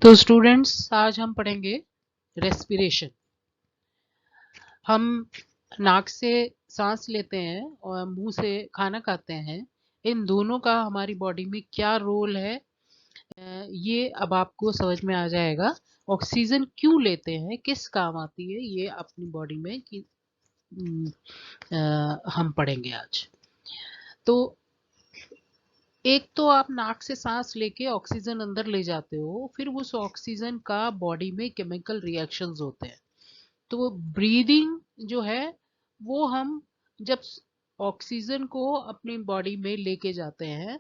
तो स्टूडेंट्स, आज हम पढ़ेंगे रेस्पिरेशन। हम नाक से सांस लेते हैं और मुंह से खाना खाते हैं। इन दोनों का हमारी बॉडी में क्या रोल है, ये अब आपको समझ में आ जाएगा। ऑक्सीजन क्यों लेते हैं, किस काम आती है, ये अपनी बॉडी में कि हम पढ़ेंगे आज। तो एक तो आप नाक से सांस लेके ऑक्सीजन अंदर ले जाते हो, फिर उस ऑक्सीजन का बॉडी में केमिकल रिएक्शंस होते हैं। तो ब्रीदिंग जो है वो हम जब ऑक्सीजन को अपनी बॉडी में लेके जाते हैं,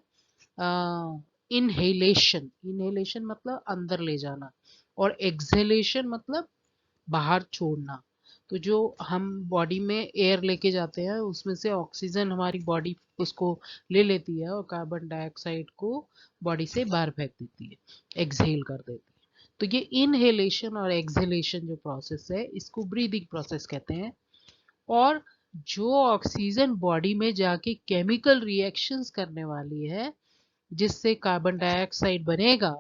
इनहेलेशन इनहेलेशन मतलब अंदर ले जाना, और एक्सहेलेशन मतलब बाहर छोड़ना। तो जो हम बॉडी में एयर लेके जाते हैं उसमें से ऑक्सीजन हमारी बॉडी उसको ले लेती है और कार्बन डाइऑक्साइड को बॉडी से बाहर फेंक देती है, एक्सहेल कर देती है। तो ये इनहेलेशन और एक्सहेलेशन जो प्रोसेस है इसको ब्रीदिंग प्रोसेस कहते हैं। और जो ऑक्सीजन बॉडी में जाके केमिकल रिएक्शंस करने वाली है जिससे कार्बन डाइऑक्साइड बनेगा,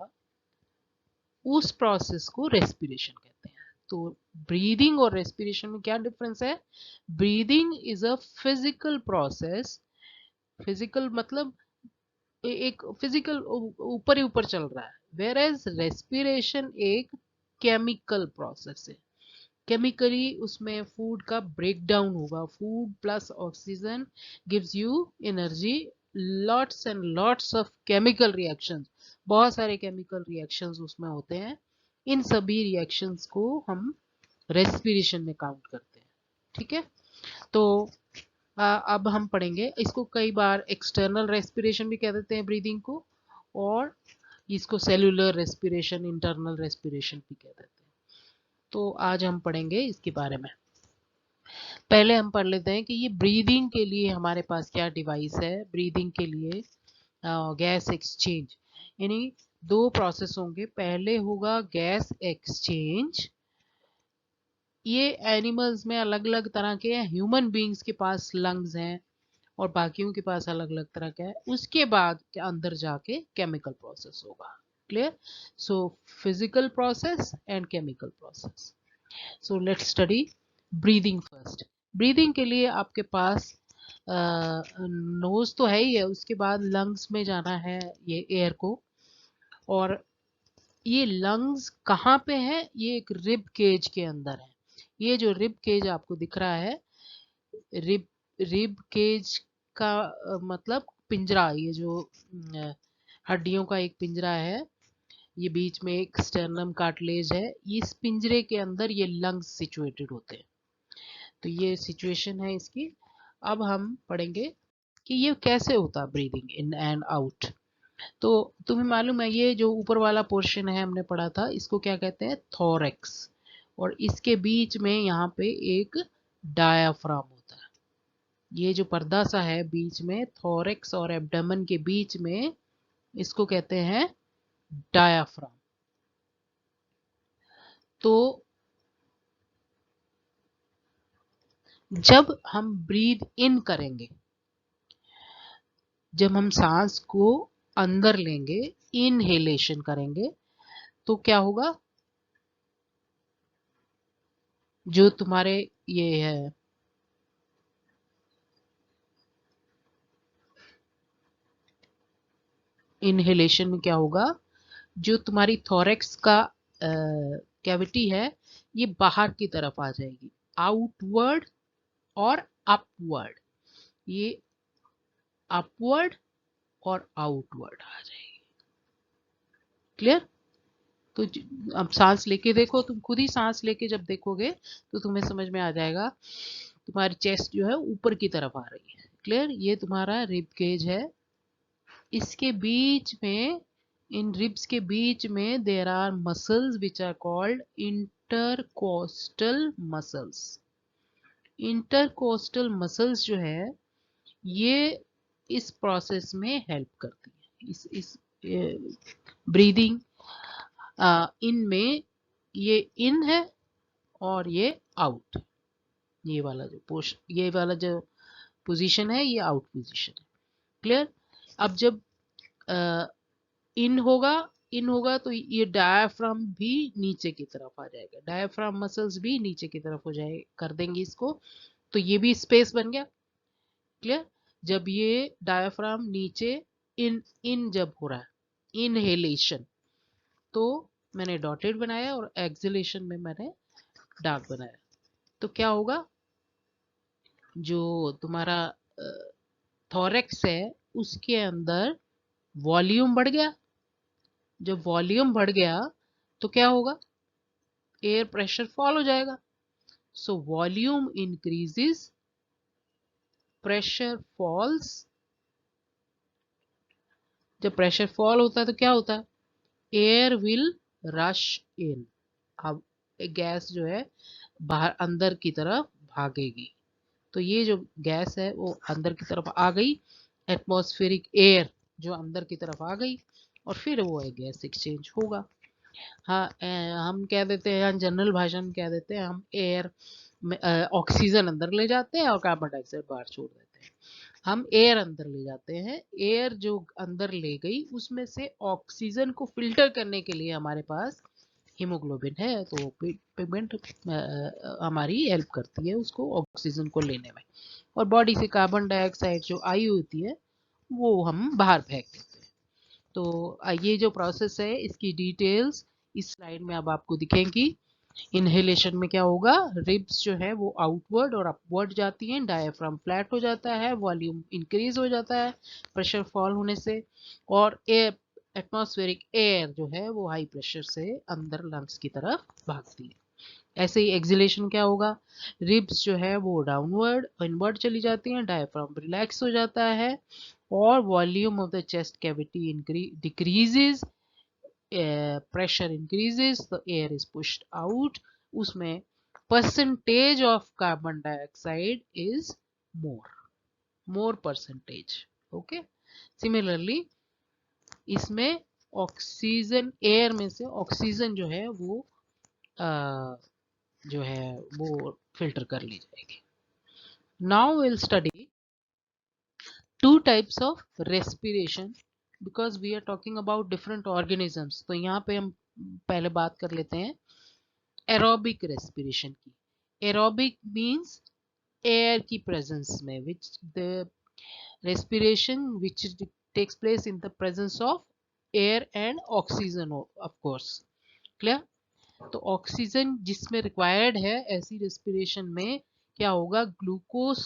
उस प्रोसेस को रेस्पिरेशन कहते हैं। तो ब्रीदिंग और रेस्पिरेशन में क्या डिफरेंस है? Breathing is a physical process. Physical मतलब एक फिजिकल ऊपर ही ऊपर चल रहा है, वेयर एज रेस्पिरेशन एक केमिकल प्रोसेस है। केमिकली उसमें फूड का ब्रेक डाउन होगा, food plus oxygen gives you energy. Lots and lots of chemical reactions, बहुत सारे केमिकल रिएक्शंस उसमें होते हैं। इन सभी रिएक्शंस को हम रेस्पिरेशन में काउंट करते हैं। ठीक है। तो अब हम पढ़ेंगे इसको। कई बार एक्सटर्नल रेस्पिरेशन भी कह देते हैं ब्रीदिंग को, और इसको सेलुलर रेस्पिरेशन, इंटरनल रेस्पिरेशन भी कह देते हैं। तो आज हम पढ़ेंगे इसके बारे में। पहले हम पढ़ लेते हैं कि ये ब्रीदिंग के लिए हमारे पास क्या डिवाइस है। ब्रीदिंग के लिए गैस एक्सचेंज, यानी दो प्रोसेस होंगे। पहले होगा गैस एक्सचेंज। ये एनिमल्स में अलग अलग तरह के हैं। ह्यूमन बींग्स के पास लंग्स हैं और बाकियों के पास अलग अलग तरह का है। उसके बाद के अंदर जाके केमिकल प्रोसेस होगा। Clear? So physical process and chemical process. So let's study breathing first. Breathing के लिए आपके पास नोज तो है ही है, उसके बाद लंग्स में जाना है ये एयर को। और ये लंग्स कहाँ पे है? ये एक रिब केज के अंदर है। ये जो रिब केज आपको दिख रहा है, रिब रिब केज का मतलब पिंजरा। ये जो हड्डियों का एक पिंजरा है, ये बीच में एक स्टर्नम कार्टिलेज है। इस पिंजरे के अंदर ये लंग्स सिचुएटेड होते हैं। तो ये सिचुएशन है इसकी। अब हम पढ़ेंगे कि ये कैसे होता है ब्रीदिंग इन एंड आउट। तो तुम्हें मालूम है ये जो ऊपर वाला पोर्शन है हमने पढ़ा था, इसको क्या कहते हैं? थोरैक्स। और इसके बीच में यहाँ पे एक डायाफ्राम होता है। ये जो पर्दा सा है बीच में थोरैक्स और एब्डोमेन के बीच में, इसको कहते हैं डायाफ्राम। तो जब हम ब्रीद इन करेंगे, जब हम सांस को अंदर लेंगे, इनहेलेशन करेंगे, तो क्या होगा? जो तुम्हारे ये है इनहेलेशन में क्या होगा, जो तुम्हारी थोरैक्स का कैविटी है ये बाहर की तरफ आ जाएगी, आउटवर्ड और अपवर्ड। ये अपवर्ड और आउटवर्ड आ जाएगी। क्लियर? तो अब सांस लेके देखो, तुम खुद ही सांस लेके जब देखोगे तो तुम्हें समझ में आ जाएगा। तुम्हारी चेस्ट जो है ऊपर की तरफ आ रही है। क्लियर? ये तुम्हारा रिब केज है। इसके बीच में, इन रिब्स के बीच में there are muscles which are called intercostal muscles. Intercostal muscles जो है ये इस प्रोसेस में हेल्प करती है, इस ब्रीदिंग इनमें। ये इन है और ये आउट। ये वाला जो ये वाला जो पोजीशन है ये आउट पोजीशन है। क्लियर? अब जब इन होगा इन होगा तो ये डायाफ्राम भी नीचे की तरफ आ जाएगा, डायाफ्राम मसल्स भी नीचे की तरफ हो जाए कर देंगे इसको, तो ये भी स्पेस बन गया। क्लियर? जब ये डायाफ्राम नीचे इन इन जब हो रहा है इनहेलेशन तो मैंने डॉटेड बनाया, और एक्सहेलेशन में मैंने डार्क बनाया। तो क्या होगा, जो तुम्हारा थोरेक्स है उसके अंदर वॉल्यूम बढ़ गया। जब वॉल्यूम बढ़ गया तो क्या होगा, एयर प्रेशर फॉल हो जाएगा। So volume increases, pressure falls. जब प्रेशर फॉल होता है तो क्या होता है, एयर विल रश इन। अब गैस जो है बाहर अंदर की तरफ भागेगी। तो ये जो गैस है वो अंदर की तरफ आ गई, एटमॉस्फेरिक एयर जो अंदर की तरफ आ गई, और फिर वो गैस एक्सचेंज होगा। हाँ, हम कह देते हैं जनरल भाषा में कह देते हैं, हम एयर में ऑक्सीजन अंदर ले जाते हैं और कार्बन डाइऑक्साइड बाहर छोड़ देते हैं। हम एयर अंदर ले जाते हैं, एयर जो अंदर ले गई उसमें से ऑक्सीजन को फिल्टर करने के लिए हमारे पास हीमोग्लोबिन है, तो पिगमेंट हमारी हेल्प करती है उसको ऑक्सीजन को लेने में, और बॉडी से कार्बन डाइऑक्साइड जो आई होती है वो हम बाहर फेंक देते हैं। तो ये जो प्रोसेस है इसकी डिटेल्स इस स्लाइड में अब आपको दिखेंगी। इनहेलेशन में क्या होगा, रिब्स जो है वो आउटवर्ड और अपवर्ड जाती हैं, डायफ्राम फ्लैट हो जाता है, वॉल्यूम इंक्रीज हो जाता है प्रेशर फॉल होने से, और एयर एटमॉस्फेरिक एयर जो है वो हाई प्रेशर से अंदर लंग्स की तरफ भागती है। ऐसे ही एक्सहेलेशन क्या होगा, रिब्स जो है वो डाउनवर्ड इनवर्ड चली जाती हैं, डायफ्राम रिलैक्स हो जाता है, और volume of the chest cavity decreases, pressure increases, the air is pushed out. उसमें percentage of carbon dioxide is more percentage. Okay, similarly इसमें ऑक्सीजन, एयर में से ऑक्सीजन जो है वो जो है वो फिल्टर कर ली जाएगी। Now will study two types of respiration, because we are talking about different organisms. तो यहाँ पे हम पहले बात कर लेते हैं एरोबिक रेस्पिरेशन की। एरोबिक मीन्स एयर की प्रेजेंस में, which the respiration which takes place in the presence of air and oxygen, of course. Clear? तो ऑक्सीजन जिसमें रिक्वायर्ड है ऐसी रेस्पिरेशन में क्या होगा, ग्लूकोज,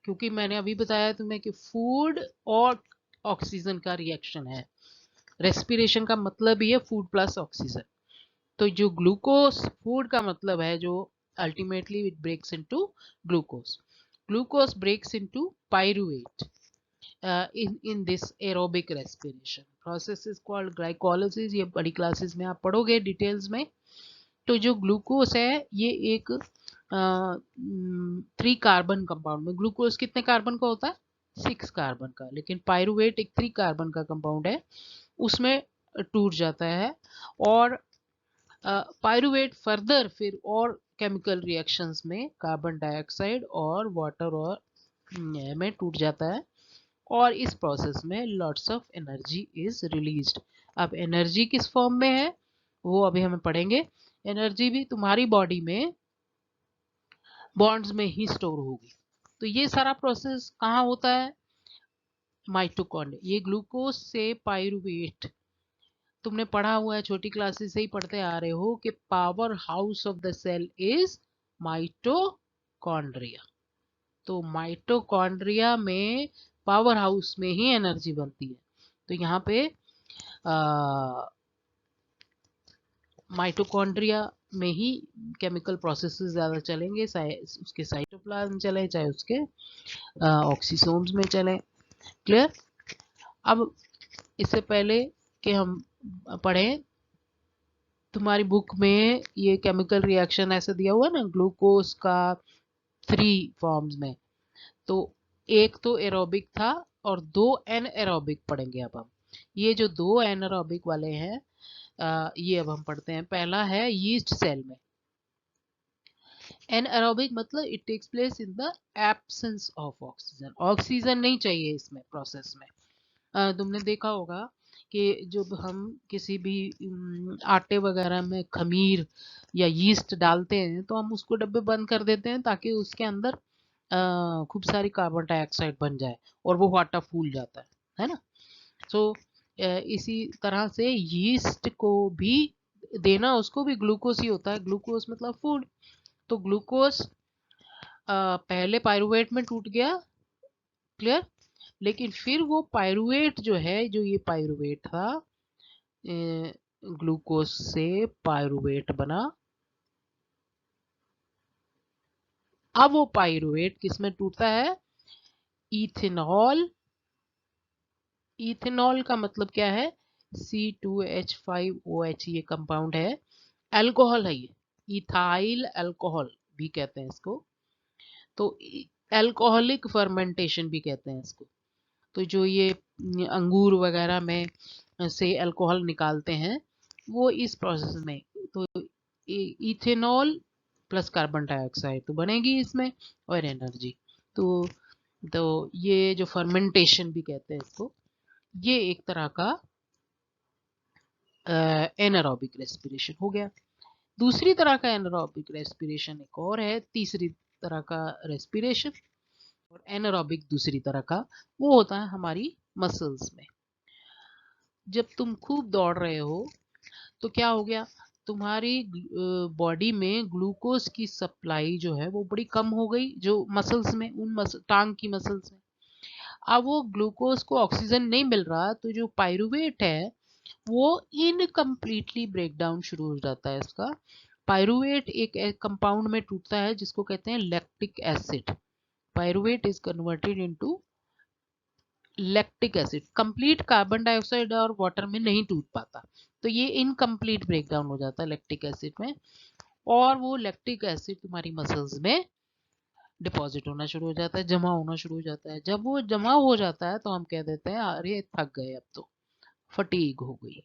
क्योंकि मैंने अभी बताया तुम्हें कि फूड और ऑक्सीजन का रिएक्शन है, रेस्पिरेशन का मतलब ही है फूड प्लस ऑक्सीजन। तो जो ग्लूकोज, फूड का मतलब है जो ultimately it breaks into glucose, glucose breaks into pyruvate in this aerobic respiration process is called glycolysis। ये बड़ी क्लासेस में आप पढ़ोगे डिटेल्स में। तो जो ग्लूकोज है ये एक 3 कार्बन कंपाउंड में, ग्लूकोज कितने कार्बन का होता है, 6 कार्बन का, लेकिन पायरुवेट एक 3 कार्बन का कंपाउंड है, उसमें टूट जाता है, और पायरुवेट फर्दर फिर और केमिकल रिएक्शंस में कार्बन डाइऑक्साइड और वाटर और में टूट जाता है, और इस प्रोसेस में lots of energy is released. अब एनर्जी किस फॉर्म में है वो अभी हम पढ़ेंगे। एनर्जी भी तुम्हारी बॉडी में बॉन्ड्स में ही स्टोर होगी। तो ये सारा प्रोसेस कहाँ होता है, माइटोकॉन्ड्रिया। ये ग्लूकोज से पायरुवेट तुमने पढ़ा हुआ है, छोटी क्लासेस से ही पढ़ते आ रहे हो कि power house of the cell is mitochondria. तो माइटोकॉन्ड्रिया में पावर हाउस में ही एनर्जी बनती है। तो यहाँ पे माइटोकॉन्ड्रिया में ही केमिकल प्रोसेसेस ज़्यादा चलेंगे, चाहे उसके साइटोप्लाज्म चले चाहे उसके ऑक्सीसोम्स में चले। क्लियर? अब इससे पहले कि हम पढ़ें, तुम्हारी बुक में ये केमिकल रिएक्शन ऐसे दिया हुआ ना ग्लूकोज का 3 फॉर्म्स में, तो एक तो एरोबिक था और 2 एनएरोबिक पढ़ेंगे अब हम। ये जो 2 एनएरोबिक वाले हैं ये अब हम पढ़ते हैं। पहला है यीस्ट सेल में। एनएरोबिक मतलब it takes place in the absence of oxygen, oxygen नहीं चाहिए इसमें प्रोसेस में। तुमने देखा होगा कि जब हम किसी भी आटे वगैरह में खमीर या यीस्ट डालते हैं तो हम उसको डब्बे बंद कर देते हैं ताकि उसके अंदर खूब सारी कार्बन डाइऑक्साइड बन जाए और वो आटा फूल जाता है ना। सो इसी तरह से यीस्ट को भी देना, उसको भी ग्लूकोज ही होता है। ग्लूकोज मतलब फूड। तो ग्लूकोज पहले पायरुवेट में टूट गया, क्लियर। लेकिन फिर वो पायरुवेट जो है, जो ये पायरुवेट था, ग्लूकोज से पायरुवेट बना। अब वो पायरुवेट किस में टूटता है? इथेनॉल। इथेनॉल का मतलब क्या है? C2H5OH ये कंपाउंड है, अल्कोहल है ये, इथाइल अल्कोहल भी कहते हैं इसको। तो अल्कोहलिक फर्मेंटेशन भी कहते हैं इसको। तो जो ये अंगूर वगैरह में से अल्कोहल निकालते हैं वो इस प्रोसेस में, तो इथेनॉल प्लस कार्बन डाइऑक्साइड तो बनेगी इसमें, और एनर्जी। तो ये जो फर्मेंटेशन भी कहते हैं इसको, ये एक तरह का एनारोबिक रेस्पिरेशन हो गया। दूसरी तरह का एनारोबिक रेस्पिरेशन एक और है, तीसरी तरह का रेस्पिरेशन और एनारोबिक दूसरी तरह का, वो होता है हमारी मसल्स में। जब तुम खूब दौड़ रहे हो तो क्या हो गया, तुम्हारी बॉडी में ग्लूकोज की सप्लाई जो है वो बड़ी कम हो गई, जो मसल्स में, उन टांग की मसल्स में। अब वो ग्लूकोज को ऑक्सीजन नहीं मिल रहा, तो जो पायरुवेट है वो इनकम्प्लीटली ब्रेक डाउन शुरू हो जाता है इसका। पायरुवेट एक कंपाउंड में टूटता है जिसको कहते हैं lactic acid. Pyruvate is converted into lactic acid. Complete carbon dioxide और वाटर में नहीं टूट पाता, तो ये इनकम्प्लीट ब्रेकडाउन हो जाता है लैक्टिक एसिड में, और वो लैक्टिक एसिड तुम्हारी मसल्स में डिपॉजिट होना शुरू हो जाता है, जमा होना शुरू हो जाता है। जब वो जमा हो जाता है तो हम कह देते हैं अरे थक गए, अब तो फटीग हो गई।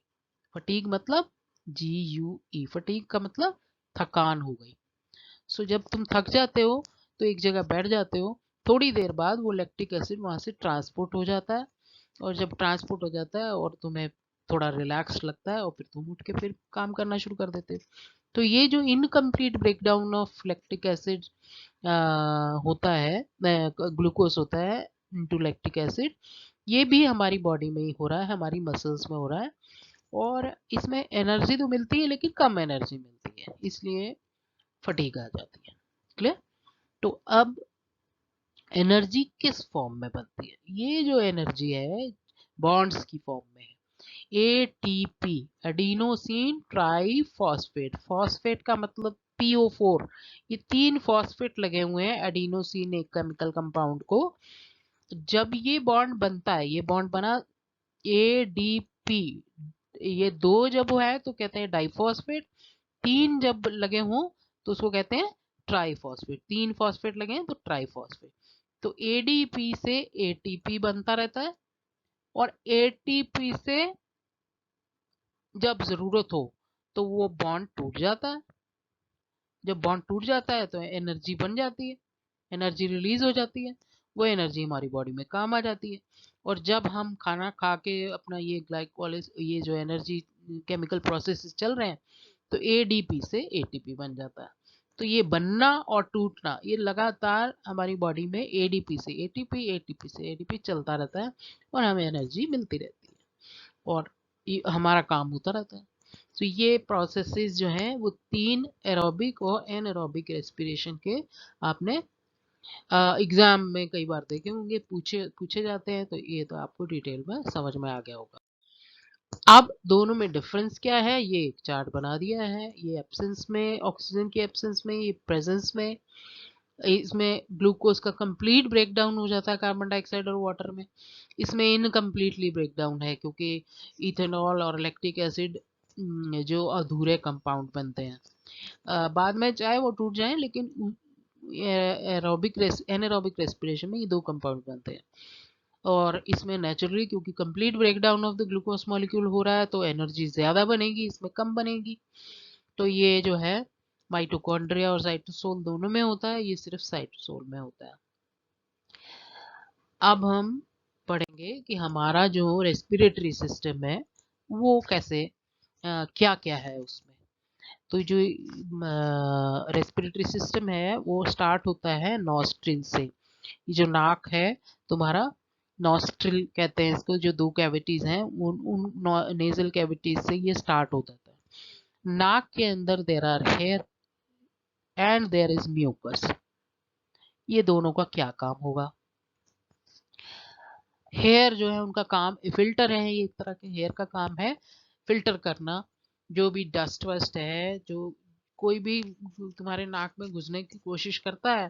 फटीग मतलब GUE, फटीग का मतलब थकान हो गई। सो जब तुम थक जाते हो तो एक जगह बैठ जाते हो, थोड़ी देर बाद वो लैक्टिक एसिड वहां से ट्रांसपोर्ट हो जाता है, और जब ट्रांसपोर्ट हो जाता है और तुम्हें थोड़ा रिलैक्स लगता है, और फिर तुम उठ के फिर काम करना शुरू कर देते हो। तो ये जो incomplete breakdown of lactic acid होता है, ग्लूकोज होता है इनटू लैक्टिक एसिड, ये भी हमारी बॉडी में ही हो रहा है, हमारी मसल्स में हो रहा है, और इसमें एनर्जी तो मिलती है लेकिन कम एनर्जी मिलती है, इसलिए फटीग आ जाती है, क्लियर। तो अब एनर्जी किस फॉर्म में बनती है? ये जो एनर्जी है बॉन्ड्स की फॉर्म में है। ATP, adenosine triphosphate. फॉस्फेट का मतलब PO4। ये 3 फॉस्फेट लगे हुए हैं एडिनोसिन एक केमिकल कंपाउंड को। जब ये बॉन्ड बनता है, ये बॉन्ड बना ADP, ये 2 जब है तो कहते हैं डाइफॉस्फेट, 3 जब लगे हों तो उसको कहते हैं ट्राइफॉस्फेट। 3 फॉस्फेट लगे हैं तो ट्राइफॉस्फेट। तो ADP से ATP बनता रहता है, और ATP से जब जरूरत हो तो वो बॉन्ड टूट जाता है। जब बॉन्ड टूट जाता है तो एनर्जी बन जाती है, एनर्जी रिलीज हो जाती है, वो एनर्जी हमारी बॉडी में काम आ जाती है। और जब हम खाना खा के अपना ये ग्लाइकोलिस, ये जो एनर्जी केमिकल प्रोसेस चल रहे हैं, तो ADP से ATP बन जाता है। तो ये बनना और टूटना ये लगातार हमारी बॉडी में ADP से ATP, ATP से ADP चलता रहता है, और हमें एनर्जी मिलती रहती है, और हमारा काम होता रहता है। तो ये प्रोसेसेस जो हैं वो 3 एरोबिक और एनारोबिक रेस्पिरेशन के आपने एग्जाम में कई बार देखे होंगे, पूछे पूछे जाते हैं, तो ये तो आपको डिटेल में समझ में आ गया होगा। अब दोनों में डिफरेंस क्या है ये एक चार्ट बना दिया है। ये एब्सेंस में, ऑक्सीजन की एब्सेंस में, ये प्रेजेंस में। इसमें ग्लूकोज का कंप्लीट ब्रेकडाउन हो जाता है कार्बन डाइऑक्साइड और वाटर में। इसमें इनकम्प्लीटली ब्रेकडाउन है क्योंकि इथेनॉल और लैक्टिक एसिड जो अधूरे कंपाउंड बनते हैं, बाद में चाहे वो टूट जाएं, लेकिन एनारोबिक रेस्पिरेशन में ये 2 कंपाउंड बनते हैं। और इसमें नेचुरली क्योंकि complete breakdown of the glucose molecule हो रहा है तो एनर्जी ज्यादा बनेगी, इसमें कम बनेगी। तो ये जो है माइटोकॉन्ड्रिया और साइटोसोल दोनों में होता है, ये सिर्फ साइटोसोल में होता है। अब हम पढ़ेंगे कि हमारा जो रेस्पिरेटरी सिस्टम है वो कैसे, क्या क्या है उसमें। तो जो रेस्पिरेटरी सिस्टम है वो स्टार्ट होता है नॉस्ट्रिल से। ये जो नाक है तुम्हारा, नॉस्ट्रिल कहते हैं इसको, जो दो कैविटीज हैं उन उन नेजल कैविटीज से ये स्टार्ट होता है। नाक के अंदर there are hair and there is mucus. ये दोनों का क्या काम होगा। हेयर जो है उनका काम फिल्टर है, ये एक तरह के हेयर का काम है फिल्टर करना। जो भी डस्ट वस्ट है, जो कोई भी तुम्हारे नाक में घुसने की कोशिश करता है,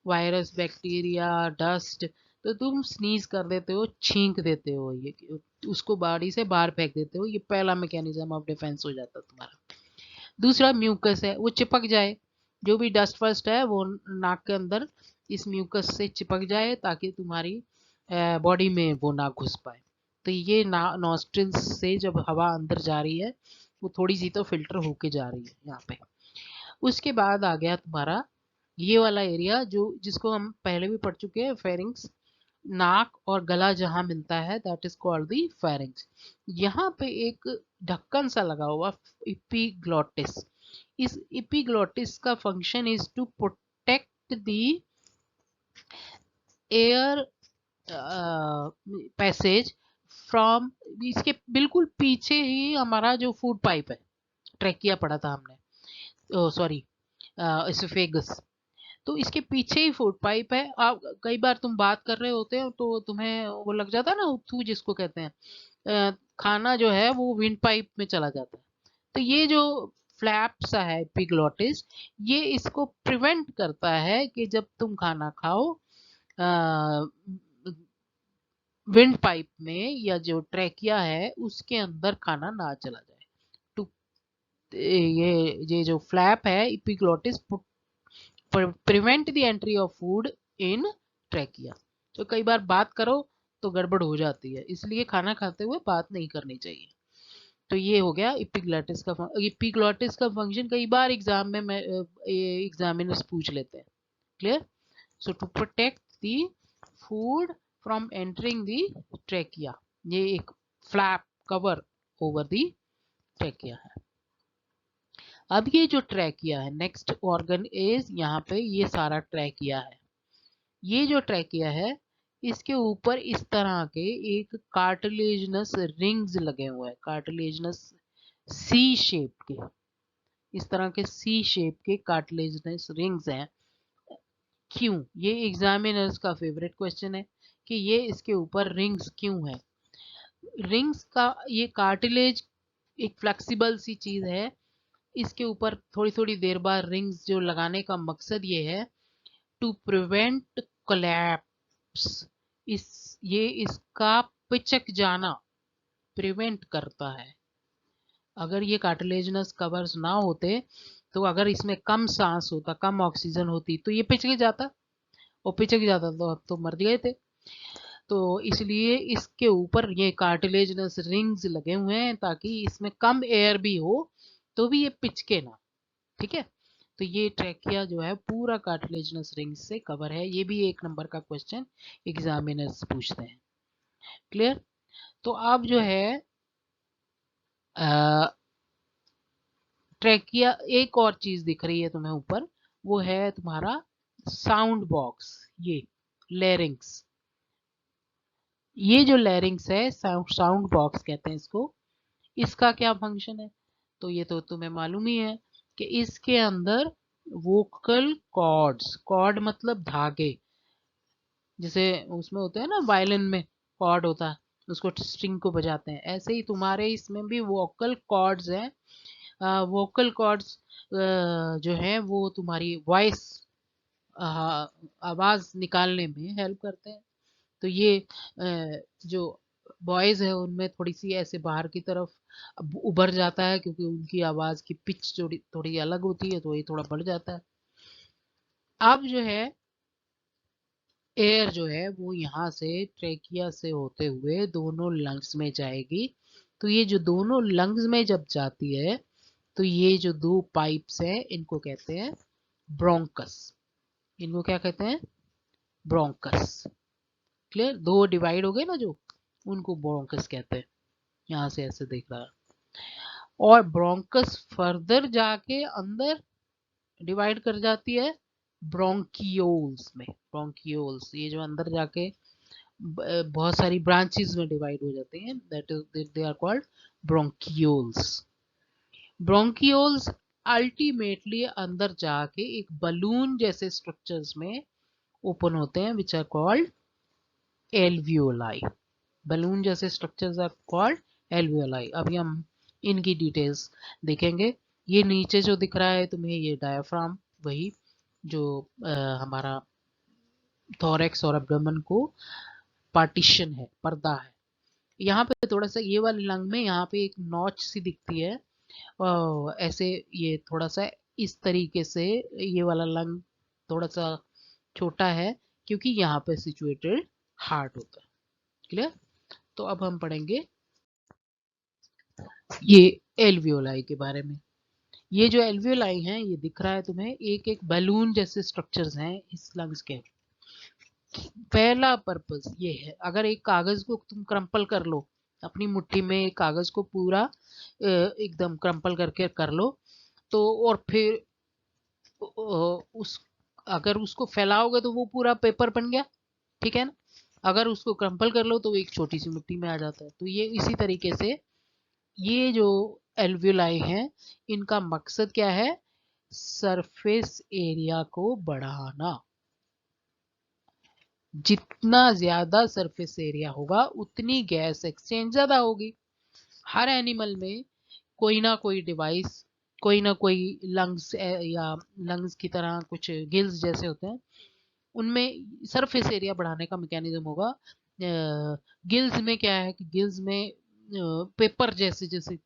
वायरस, बैक्टीरिया, डस्ट, तो तुम स्नीज कर देते हो, छींक देते हो, ये उसको बॉडी से बाहर फेंक देते हो। ये पहला मैकेनिज्म ऑफ डिफेंस हो जाता है तुम्हारा। दूसरा म्यूकस है, वो चिपक जाए, जो भी डस्ट फस्ट है वो नाक के अंदर इस म्यूकस से चिपक जाए ताकि तुम्हारी बॉडी में वो ना घुस पाए। तो ये नॉस्ट्रिल्स से जब हवा अंदर जा रही है वो थोड़ी सी तो फिल्टर होके जा रही है यहाँ पे। उसके बाद आ गया तुम्हारा ये वाला एरिया जो जिसको हम पहले भी पढ़ चुके हैं, फेरिंग्स। नाक और गला जहां मिलता है that is called the pharynx. यहाँ पे एक ढक्कन सा लगा हुआ, इपीग्लॉटिस। इस इपीग्लॉटिस का function is to protect the air passage from. इसके बिल्कुल पीछे ही हमारा जो फूड पाइप है, ट्रेकिया पढ़ा था हमने, सॉरी एसोफेगस। तो इसके पीछे ही फूड पाइप है। आप कई बार तुम बात कर रहे होते हो तो तुम्हें वो लग जाता है ना, उथू जिसको कहते हैं, खाना जो है वो विंड पाइप में चला जाता है। तो ये जो फ्लैप सा है एपिग्लॉटिस, ये इसको प्रिवेंट करता है कि जब तुम खाना खाओ विंड पाइप में या जो ट्रैकिया है उसके अंदर खाना ना चला जाए। तो ये जो फ्लैप है epiglottis prevent the entry of food in trachea. तो कई बार बात करो तो गड़बड़ हो जाती है, इसलिए खाना खाते हुए बात नहीं करनी चाहिए। तो ये हो गया इपिग्लॉटिस का फंक्शन। कई बार एग्जाम में एग्जामिनर्स पूछ लेते हैं। Clear. So to protect the food from entering the trachea, ये एक flap cover over the trachea है। अब ये जो ट्रैकिया है, नेक्स्ट ऑर्गन इज, यहाँ पे ये सारा ट्रैकिया है। ये जो ट्रैकिया है इसके ऊपर इस तरह के एक कार्टिलेजनस रिंग्स लगे हुए हैं, कार्टिलेजनस सी शेप के, इस तरह के सी शेप के कार्टिलेजनस रिंग्स हैं। क्यों, ये एग्जामिनर्स का फेवरेट क्वेश्चन है कि ये इसके ऊपर रिंग्स क्यों है। रिंग्स का, ये कार्टिलेज एक फ्लेक्सिबल सी चीज है, इसके ऊपर थोड़ी थोड़ी देर बाद रिंग्स जो लगाने का मकसद ये है टू प्रिवेंट कोलैप्स। ये इसका पिचक जाना प्रिवेंट करता है। अगर ये कार्टिलेजनस कवर्स ना होते तो अगर इसमें कम सांस होता, कम ऑक्सीजन होती तो ये पिचक जाता, और पिचक जाता तो अब तो मर गए थे। तो इसलिए इसके ऊपर ये कार्टिलेजनस रिंग्स लगे हुए हैं ताकि इसमें कम एयर भी हो तो भी ये पिचके ना। ठीक है। तो ये ट्रैकिया जो है पूरा कार्टिलेजनस रिंग से कवर है। ये भी एक नंबर का क्वेश्चन एग्जामिनर्स पूछते हैं। क्लियर। तो अब जो है ट्रैकिया, एक और चीज दिख रही है तुम्हें ऊपर, वो है तुम्हारा साउंड बॉक्स, ये लेरिंग्स। ये जो लेरिंग्स है, साउंड बॉक्स कहते हैं इसको। इसका क्या फंक्शन है, तो ये तो तुम्हें मालूम ही है कि इसके अंदर वोकल कॉर्ड्स, कॉर्ड मतलब धागे, जैसे उसमें होते हैं ना वायलिन में कॉर्ड होता है, उसको स्ट्रिंग को बजाते हैं, ऐसे ही तुम्हारे इसमें भी वोकल कॉर्ड्स हैं। वोकल कॉर्ड्स जो है वो तुम्हारी वॉइस, आवाज निकालने में हेल्प करते हैं। तो ये जो बॉयज है उनमें थोड़ी सी ऐसे बाहर की तरफ उभर जाता है क्योंकि उनकी आवाज की पिच थोड़ी थोड़ी अलग होती है, तो ये थोड़ा बढ़ जाता है। अब जो है एयर जो है वो यहाँ से ट्रेकिया से होते हुए दोनों लंग्स में जाएगी। तो ये जो दोनों लंग्स में जब जाती है तो ये जो दो पाइप्स हैं इनको कहते हैं ब्रोंकस। इनको क्या कहते हैं, ब्रोंकस। क्लियर। दो डिवाइड हो गए ना जो, उनको ब्रोंकस कहते हैं। यहाँ से ऐसे दिख रहा है। और ब्रोंकस फर्दर जाके अंदर डिवाइड कर जाती है ब्रोंकियोल्स में। ब्रोंकियोल्स ये जो अंदर जाके बहुत सारी ब्रांचेस में डिवाइड हो जाते हैं, that is they are called bronchioles. Bronchioles ultimately अंदर जाके एक बलून जैसे स्ट्रक्चर्स में ओपन होते हैं, which are called alveoli. Balloon जैसे स्ट्रक्चर्स आर कॉल्ड एल्वियोलाई। अभी हम इनकी डिटेल्स देखेंगे। ये नीचे जो दिख रहा है तुम्हें, ये डायफ्राम, वही जो हमारा थोरेक्स और एब्डोमेन को पार्टीशन है, पर्दा है। यहाँ पे थोड़ा सा ये वाले लंग में यहाँ पे एक नॉच सी दिखती है, ऐसे ये थोड़ा सा इस तरीके से ये वाला लंग थोड़ा सा छोटा है, क्योंकि यहाँ पे सिचुएटेड हार्ट होता है। क्लियर? तो अब हम पढ़ेंगे ये एल्वियोलाई के बारे में। ये जो एल्वियोलाई हैं, ये दिख रहा है तुम्हें, एक एक बैलून जैसे स्ट्रक्चर्स हैं इस लंग्स के। पहला पर्पस ये है, अगर एक कागज को तुम क्रम्पल कर लो, अपनी मुट्ठी में एक कागज को पूरा एकदम क्रम्पल करके कर लो, तो और फिर उस अगर उसको फैलाओगे तो वो पूरा पेपर बन गया, ठीक है ना। अगर उसको क्रम्पल कर लो तो वो एक छोटी सी मुट्ठी में आ जाता है। तो ये इसी तरीके से ये जो एल्वियोलाई हैं, इनका मकसद क्या है? सरफेस एरिया को बढ़ाना। जितना ज्यादा सरफेस एरिया होगा उतनी गैस एक्सचेंज ज्यादा होगी। हर एनिमल में कोई ना कोई डिवाइस, कोई ना कोई लंग्स या लंग्स की तरह कुछ गिल्स जैसे होते हैं, उनमें सरफेस एरिया बढ़ाने का मैकेनिज्म होगा। गिल्स में क्या है कि गिल्स में पेपर जैसे जैसे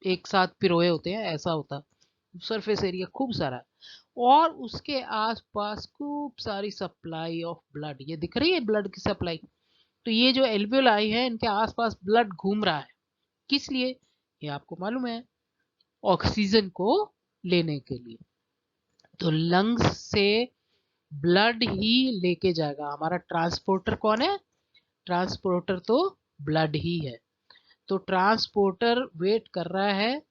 एक साथ पिरोए होते हैं, ऐसा होता है। सरफेस एरिया खूब सारा है, और उसके आसपास खूब सारी सप्लाई ऑफ ब्लड। ये दिख रही है ब्लड की सप्लाई। तो ये जो एल्वियोलाई है, इनके आसपास ब्लड घूम रहा है। किस लिए? ये आपको मालूम है, ऑक्सीजन को लेने के लिए। तो लंग्स से ब्लड ही लेके जाएगा। हमारा ट्रांसपोर्टर कौन है? ट्रांसपोर्टर तो ब्लड ही है। तो ट्रांसपोर्टर वेट कर रहा है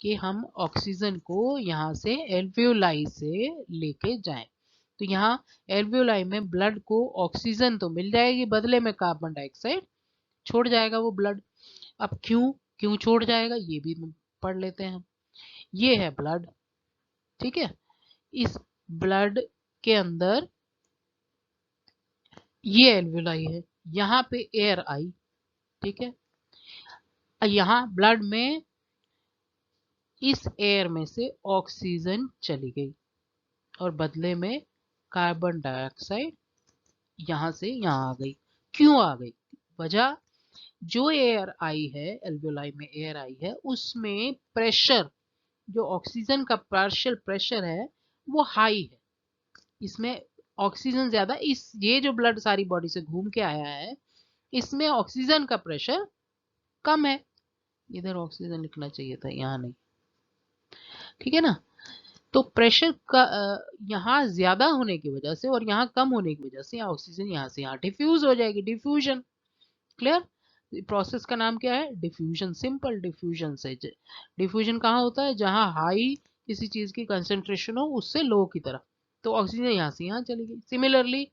कि हम ऑक्सीजन को यहाँ से एल्वियोलाई से लेके जाएं। तो यहाँ एल्वियोलाई में ब्लड को ऑक्सीजन तो मिल जाएगी, बदले में कार्बन डाइऑक्साइड छोड़ जाएगा वो ब्लड। अब क्यों क्यों छोड़ जाएगा, ये भी पढ़ लेते हैं हम। ये है ब्लड, ठीक है। इस ब्लड के अंदर ये एल्वियोलाई है, यहाँ पे एयर आई, ठीक है। यहाँ ब्लड में इस एयर में से ऑक्सीजन चली गई, और बदले में कार्बन डाइऑक्साइड यहाँ से यहाँ आ गई। क्यों आ गई? वजह, जो एयर आई है, एल्वियोलाई में एयर आई है, उसमें प्रेशर, जो ऑक्सीजन का पार्शियल प्रेशर है, वो हाई है। इसमें ऑक्सीजन ज्यादा, इस ये जो ब्लड सारी बॉडी से घूम के आया है, इसमें ऑक्सीजन का प्रेशर कम है। इधर ऑक्सीजन लिखना चाहिए था, यहाँ नहीं, ठीक है ना। तो प्रेशर का यहाँ ज्यादा होने की वजह से और यहाँ कम होने की वजह से ऑक्सीजन यहाँ से यहाँ डिफ्यूज हो जाएगी, डिफ्यूजन। क्लियर? प्रोसेस का नाम क्या है? डिफ्यूजन। सिंपल डिफ्यूजन से। डिफ्यूजन कहाँ होता है? जहाँ हाई किसी चीज की कंसेंट्रेशन हो, उससे लो की तरफ। तो ऑक्सीजन यहाँ से यहाँ चली गई। सिमिलरली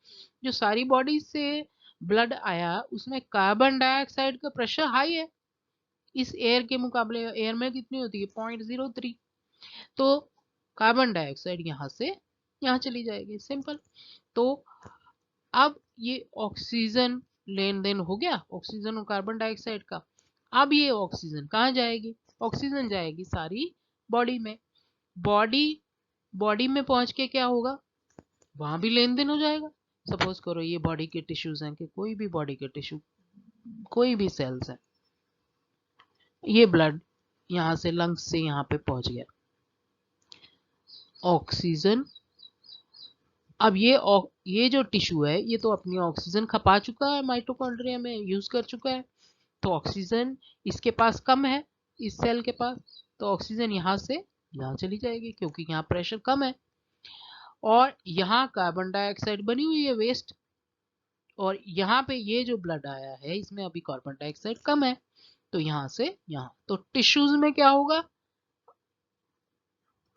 जो सारी बॉडी से ब्लड आया, उसमें कार्बन डाइऑक्साइड का प्रेशर हाई है, इस एयर के मुकाबले। एयर में कितनी होती है? 0.03। तो कार्बन डाइऑक्साइड यहाँ से यहाँ चली जाएगी, सिंपल। तो अब ये ऑक्सीजन लेन देन हो गया, ऑक्सीजन और कार्बन डाइऑक्साइड का। अब ये ऑक्सीजन कहाँ जाएगी? ऑक्सीजन जाएगी सारी बॉडी में। बॉडी बॉडी में पहुंच के क्या होगा? वहां भी लेन देन हो जाएगा। सपोज करो ये बॉडी के टिश्यूज हैं, कि कोई भी बॉडी के टिश्यू, कोई भी सेल्स है, ये ब्लड यहाँ से लंग्स से यहाँ पे पहुंच गया, ऑक्सीजन। अब ये जो टिश्यू है, ये तो अपनी ऑक्सीजन खपा चुका है, माइटोकॉन्ड्रिया में यूज कर चुका है। तो ऑक्सीजन इसके पास कम है, इस सेल के पास। तो ऑक्सीजन यहाँ से यहाँ चली जाएगी, क्योंकि यहाँ प्रेशर कम है, और यहाँ कार्बन डाइऑक्साइड बनी हुई है वेस्ट। और यहाँ पे ये जो ब्लड आया है, इसमें अभी कार्बन डाइऑक्साइड कम है, तो यहाँ से यहाँ, तो टिश्यूज में क्या होगा,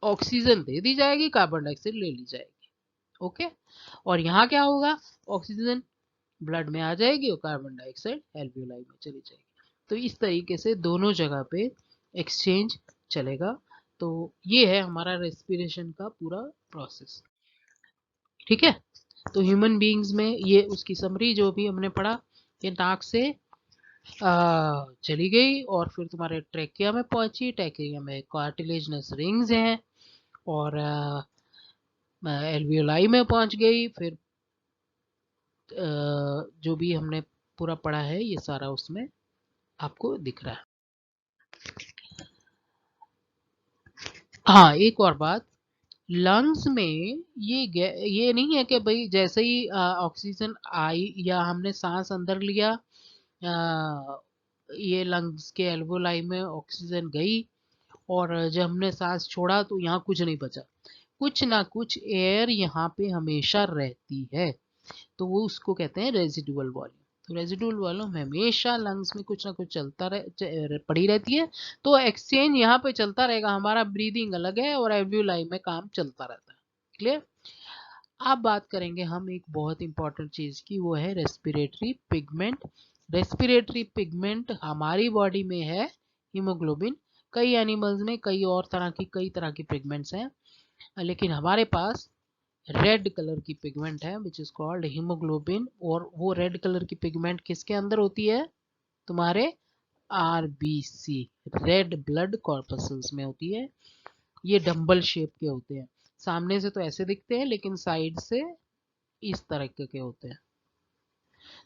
ऑक्सीजन दे दी जाएगी, कार्बन डाइऑक्साइड ले ली जाएगी। ओके, और यहाँ क्या होगा, ऑक्सीजन ब्लड में आ जाएगी और कार्बन डाइऑक्साइड एल्वियोलाई में चली जाएगी। तो इस तरीके से दोनों जगह पे एक्सचेंज चलेगा। तो ये है हमारा रेस्पिरेशन का पूरा प्रोसेस। ठीक है, तो ह्यूमन बीइंग्स में ये उसकी समरी जो भी हमने पढ़ा, ये नाक से चली गई और फिर तुम्हारे ट्रेकिया में पहुंची, ट्रेकिया में कार्टिलेजनस रिंग्स हैं और एल्वियोलाई में पहुंच गई, फिर जो भी हमने पूरा पढ़ा है ये सारा उसमें आपको दिख रहा है। हाँ, एक और बात, लंग्स में ये नहीं है कि भाई जैसे ही ऑक्सीजन आई या हमने सांस अंदर लिया, ये लंग्स के एल्वोलाई में ऑक्सीजन गई और जब हमने सांस छोड़ा तो यहाँ कुछ नहीं बचा, कुछ ना कुछ एयर यहाँ पे हमेशा रहती है, तो वो उसको कहते हैं रेजिडुअल वॉल्यूम। तो रेजिडुअल वॉल्यूम हमेशा लंग्स में कुछ ना कुछ पड़ी रहती है, तो एक्सचेंज यहाँ पे चलता रहेगा, हमारा ब्रीदिंग अलग है और एल्वियोलाई में काम चलता रहता है। क्लियर। अब बात करेंगे हम एक बहुत इंपॉर्टेंट चीज की, वो है रेस्पिरेटरी पिगमेंट। रेस्पिरेटरी पिगमेंट हमारी बॉडी में है हीमोग्लोबिन, कई एनिमल्स में कई तरह की पिगमेंट्स हैं, लेकिन हमारे पास रेड कलर की पिगमेंट है विच इज कॉल्ड हीमोग्लोबिन। और वो रेड कलर की पिगमेंट किसके अंदर होती है, तुम्हारे आरबीसी, रेड ब्लड कॉर्पसल्स में होती है। ये डंबल शेप के होते हैं, सामने से तो ऐसे दिखते हैं लेकिन साइड से इस तरह के होते हैं।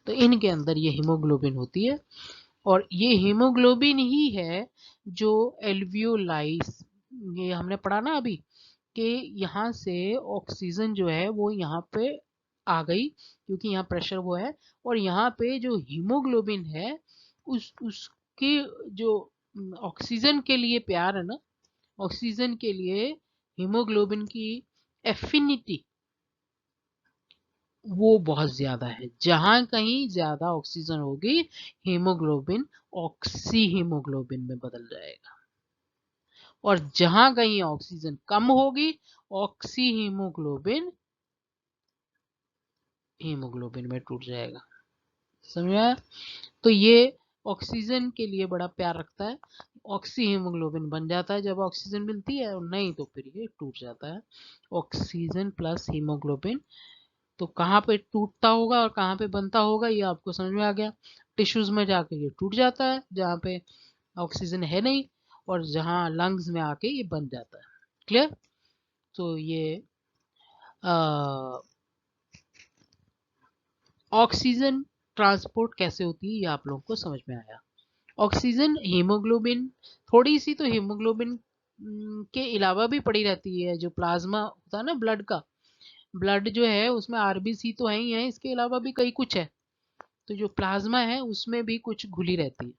तो इनके अंदर ये हीमोग्लोबिन होती है और ये हीमोग्लोबिन ही है जो एल्वियोलाइस, ये हमने पढ़ा ना अभी कि यहाँ से ऑक्सीजन जो है वो यहाँ पे आ गई क्योंकि यहाँ प्रेशर वो है, और यहाँ पे जो हीमोग्लोबिन है उसके जो ऑक्सीजन के लिए प्यार है ना, ऑक्सीजन के लिए हीमोग्लोबिन की एफिनिटी वो बहुत ज्यादा है। जहां कहीं ज्यादा ऑक्सीजन होगी, हीमोग्लोबिन ऑक्सी हीमोग्लोबिन में बदल जाएगा, और जहां कहीं ऑक्सीजन कम होगी, ऑक्सी हीमोग्लोबिन हीमोग्लोबिन में टूट जाएगा। समझ में आया। तो ये ऑक्सीजन के लिए बड़ा प्यार रखता है, ऑक्सी हीमोग्लोबिन बन जाता है जब ऑक्सीजन मिलती है, और नहीं तो फिर ये टूट जाता है। ऑक्सीजन प्लस हीमोग्लोबिन, तो कहाँ पे टूटता होगा और कहाँ पे बनता होगा ये आपको समझ में आ गया। टिश्यूज में जाके ये टूट जाता है जहाँ पे ऑक्सीजन है नहीं, और जहाँ लंग्स में आके ये बन जाता है। क्लियर। तो ये ऑक्सीजन ट्रांसपोर्ट कैसे होती है ये आप लोगों को समझ में आया। ऑक्सीजन हीमोग्लोबिन, थोड़ी सी तो हीमोग्लोबिन के अलावा भी पड़ी रहती है, जो प्लाज्मा होता है ना ब्लड का, ब्लड जो है उसमें आरबीसी तो है ही है, इसके अलावा भी कई कुछ है, तो जो प्लाज्मा है उसमें भी कुछ घुली रहती है।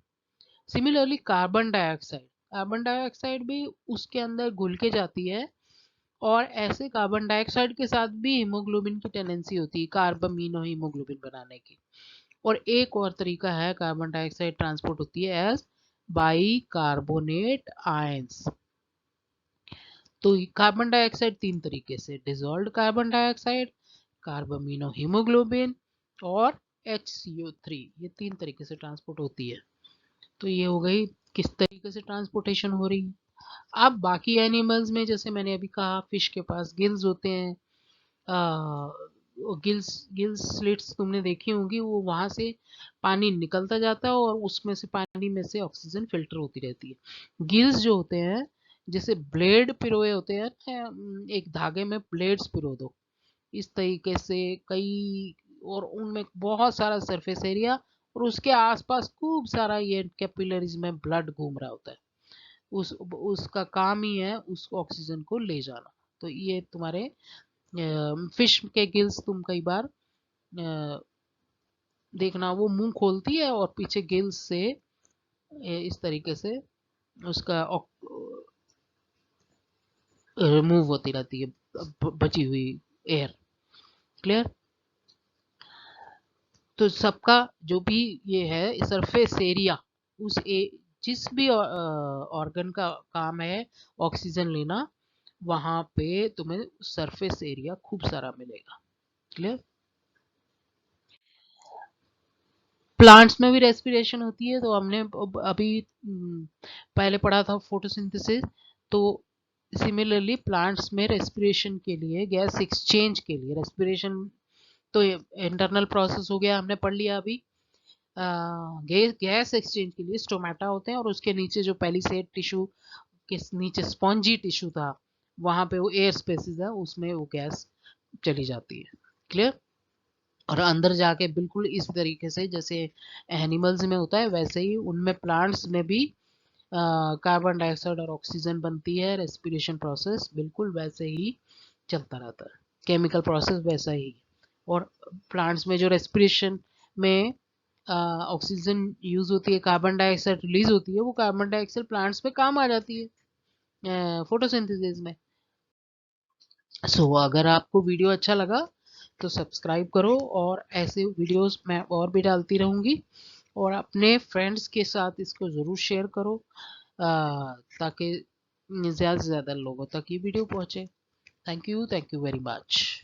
सिमिलरली कार्बन डाइऑक्साइड भी उसके अंदर घुल के जाती है, और ऐसे कार्बन डाइऑक्साइड के साथ भी हीमोग्लोबिन की टेंडेंसी होती है कार्बामीनो हीमोग्लोबिन बनाने की। और एक और तरीका है कार्बन डाइऑक्साइड ट्रांसपोर्ट होती है एज बाई कार्बोनेट आयंस। तो कार्बन डाइऑक्साइड तीन तरीके से, डिजोल्व्ड कार्बन डाइऑक्साइड, कार्बामीनो हीमोग्लोबिन और HCO3, ये तीन तरीके से ट्रांसपोर्ट होती है। तो ये हो गई किस तरीके से ट्रांसपोर्टेशन हो रही है। अब बाकी एनिमल्स में जैसे मैंने अभी कहा, फिश के पास गिल्स होते हैं, गिल्स गिल्स स्लिट्स तुमने देखी होंगी, वो वहां से पानी निकलता जाता है और उसमें से पानी में से ऑक्सीजन फिल्टर होती रहती है। गिल्स जो होते हैं जैसे ब्लेड पिरोए होते हैं, एक धागे में ब्लेड्स पिरो दो इस तरीके से कई, और उनमें बहुत सारा सरफेस एरिया और उसके आसपास खूब सारा ये कैपिलरीज में ब्लड घूम रहा होता है, उसका काम ही है उस ऑक्सीजन को ले जाना। तो ये तुम्हारे फिश के गिल्स तुम कई बार देखना, वो मुंह खोलती है और पीछे गिल्स से इस तरीके से उसका रिमूव होती रहती है बची हुई एयर। क्लियर। तो सबका जो भी ये है सरफेस एरिया उस जिस भी ऑर्गन का काम है ऑक्सीजन लेना, वहां पे तुम्हें सरफेस एरिया खूब सारा मिलेगा। क्लियर? प्लांट्स में भी रेस्पिरेशन होती है, तो हमने अभी पहले पढ़ा था फोटोसिंथेसिस। तो सिमिलरली प्लांट्स में रेस्पिरेशन के लिए, गैस एक्सचेंज के लिए, रेस्पिरेशन तो इंटरनल प्रोसेस हो गया, हमने पढ़ लिया अभी। गैस एक्सचेंज के लिए स्टोमेटा होते हैं, और उसके नीचे जो पेलिसेड टिश्यू के नीचे स्पॉन्जी टिश्यू था, वहां पे वो एयर स्पेसिस है, उसमें वो गैस चली जाती है। क्लियर? और अंदर जाके बिल्कुल इस तरीके से जैसे एनिमल्स में होता है, वैसे ही उनमें, प्लांट्स में भी कार्बन डाइऑक्साइड और ऑक्सीजन बनती है, रेस्पिरेशन प्रोसेस बिल्कुल वैसे ही चलता रहता है, केमिकल प्रोसेस वैसा ही। और प्लांट्स में जो रेस्पिरेशन में ऑक्सीजन यूज होती है, कार्बन डाइऑक्साइड रिलीज होती है, वो कार्बन डाइऑक्साइड प्लांट्स पे काम आ जाती है फोटोसिंथेसिस में। अगर आपको वीडियो अच्छा लगा तो सब्सक्राइब करो, और ऐसे वीडियोस मैं और भी डालती रहूंगी। और अपने फ्रेंड्स के साथ इसको ज़रूर शेयर करो, ताकि ज़्यादा से ज़्यादा लोगों तक ये वीडियो पहुंचे। Thank you very much.